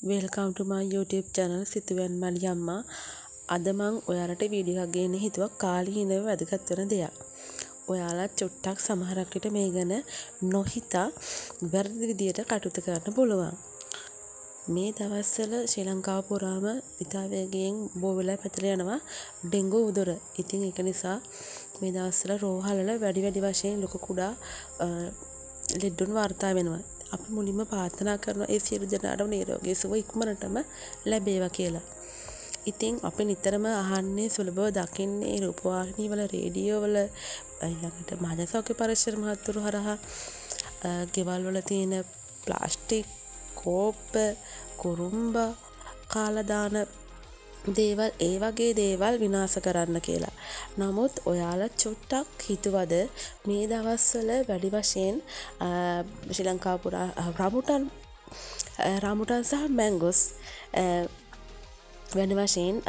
Welcome ටු මයි YouTube channel සිතුවැන් මලි අම්මා. අද මං ඔයාලට වීඩියෝ එකක් ගේන්න හිතුවා කාලීනව වැදගත් වෙන දෙයක්. ඔයාලා චුට්ටක් සමහරක් විට මේ ගැන නොහිතා වැරදි විදියට කටයුතු කරන්න පුළුවන්. මේ දවස්වල ශ්‍රී ලංකාව පුරාම ඉතා වේගයෙන් බෝ වෙලා පැතිර යනවා ඩෙන්ගු උදුර. ඉතින් ඒක නිසා මේ දවස්වල රෝහලවල වැඩි වශයෙන් ලොකු කුඩා ලෙඩුන් වාර්තා වෙනවා. අපි මුලින්ම ප්‍රාර්ථනා කරනවා ඒ සියලු දෙනාටම නිරෝගී සුව ඉක්මනටම ලැබේවා කියලා. ඉතින් අපි නිතරම අහන්නේ සුලභව දකින්නේ රූපවාහිනී වල රේඩියෝ වල ඊළඟට මහජන සෞඛ්‍ය පරීක්ෂණ මහත්තුරු හරහා ගෙවල් වල තියෙන ප්ලාස්ටික් කෝප්ප කුරුම්බ කාලා දාන දේවල් ඒ වගේ දේවල් විනාශ කරන්න කියලා. නමුත් ඔයාලා චුට්ටක් හිතුවද මේ දවස්වල වැඩි වශයෙන් ශ්‍රී ලංකාව පුරා රාමුටන් සහ මැංගෝස් වෙන වශයෙන්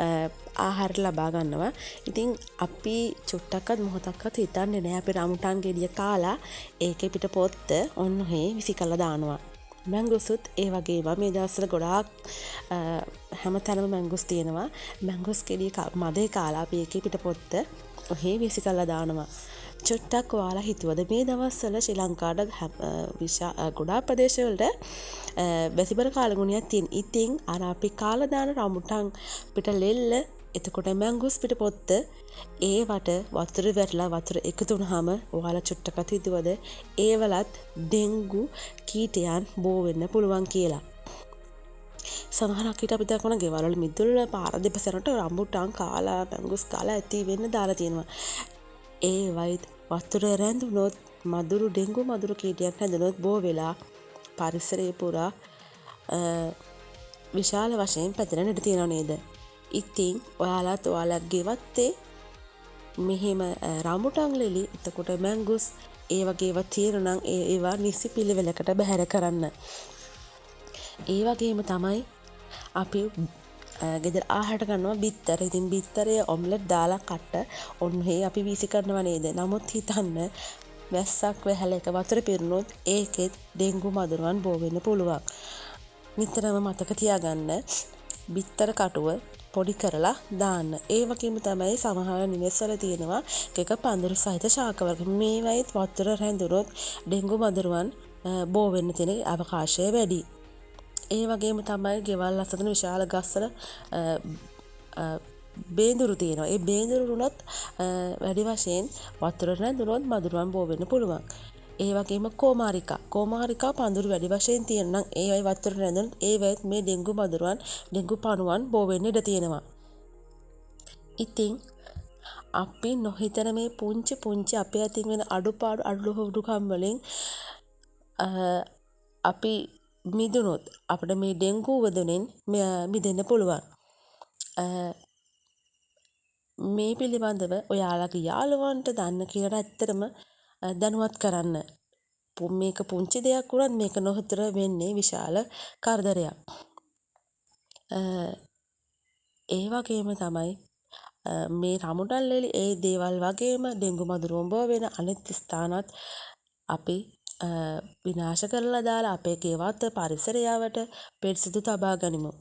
ආහාර ලබා ගන්නවා. ඉතින් අපි චුට්ටක්වත් මොහොතක්වත් හිතන්නේ නැහැ අපි රාමුටන් ගෙඩිය කාලා ඒකේ පිට පොත්ත ඔන්න ඔහේ විසි කළා දානවා. මැංගෝසුත් ඒ වගේම මේ දවස්වල ගොඩාක් හැමතැනම මැංගෝස් තියෙනවා. මැංගෝස් ගෙඩිය මදේ කාලා අපි ඒකේ පිට පොත්ත ඔහේ විසි කළා දානවා. චුට්ටක් ඔයාලා හිතුවද මේ දවස්වල ශ්‍රී ලංකාවට ගොඩාක් ප්‍රදේශවලට වැසිබර කාලගුණයක් තියෙන. ඉතින් අර අපි කාලා දාන රාමුටන් පිට ලෙල්ල එතකොට මැංගෝස් පිට පොත්ත ඒවට වතුර වැටලා වතුර එකතු වුනහම ඔයාලා චුට්ටක්වත් හිතුවද ඒවලත් ඩෙන්ගු කීටයන් බෝ වෙන්න පුළුවන් කියලා. සමහරක් විට අපි දක්වන ගෙවල් වල මිදුල් වල පාර දෙපසරට රාමුටන් කාලා මැංගෝස් කාලා ඇති වෙන්න දාලා තියෙනවා. ඒ වයිත් වතුර රැඳුනොත් මදුරු ඩෙන්ගු මදුරු කීටයක් හැදුනොත් බෝ වෙලා පරිසරයේ පුරා විශාල වශයෙන් පැතිරෙන්න ඉඩ තියෙනව නේද? ඉතින් ඔයාලත් ඔයාලගේ ගෙවත්තේ මෙහෙම රාමුටන් ලෙලි එතකොට මැංගෝස් ඒ වගේ ඒවා තියෙනවා නම් ඒවා නිසි පිළිවෙලකට බැහැර කරන්න. ඒ වගේම තමයි අපි ගෙදර ආහාරට ගන්නවා බිත්තර. ඉතින් බිත්තරේ ඔම්ලට් දාලා කට්ට ඔන්න ඔහේ අපි වීසි කරනවා නේද? නමුත් හිතන්න වැස්සක් වැහැල එක වතුර පිරුණොත් ඒකෙත් ඩෙන්ගු මදුරුවන් බෝ වෙන්න පුළුවන්. නිතරම මතක තියාගන්න බිත්තර කටුව පොඩි කරලා දාන්න. ඒ වගේම තමයි සමහර නිවෙස්වල තියෙනවා එක පඳුරු සහිත ශාක වර්ග. මේවයිත් වතුර රැඳුනොත් ඩෙන්ගු මදුරුවන් බෝ වෙන්න තියෙන අවකාශය වැඩි. ඒ වගේම තමයි ගෙවල් අසතන විශාල ගස්වල බේඳුරු තියෙනවා. ඒ බේඳුරු වුණත් වැඩි වශයෙන් වතුර රැඳුනොත් මදුරුවන් බෝ වෙන්න පුළුවන්. ඒ වගේම කෝමාරිකා පඳුරු වැඩි වශයෙන් තියෙන නම් ඒවයි වතුර රැඳුනොත් ඒවයිත් මේ ඩෙන්ගු මදුරුවන් ඩෙන්ගු පණුවන් බෝ වෙන්න ඉඩ තියෙනවා. ඉතින් අපි නොහිතන මේ පුංචි අපේ අතින් වෙන අඩුපාඩුකම් වලින් අපි මිදුනොත් අපිට මේ ඩෙන්ගු වදුනෙන් මිදෙන්න පුළුවන්. මේ පිළිබඳව ඔයාලගේ යාළුවන්ට දන්න කියලා ඇත්තටම දැනුවත් කරන්න. මේක පුංචි දෙයක් වුණත් මේක නොහිතර වෙන්නේ විශාල කරදරයක්. ඒ වගේම තමයි මේ රාමුටන් ලෙලි ඒ දේවල් වගේම ඩෙන්ගු මදුරුවන් බෝ වෙන අනෙක් ස්ථානත් අපි විනාශ කරලා දාලා අපේ ගෙවත පරිසරයවට පිරිසිදු තබා ගනිමු.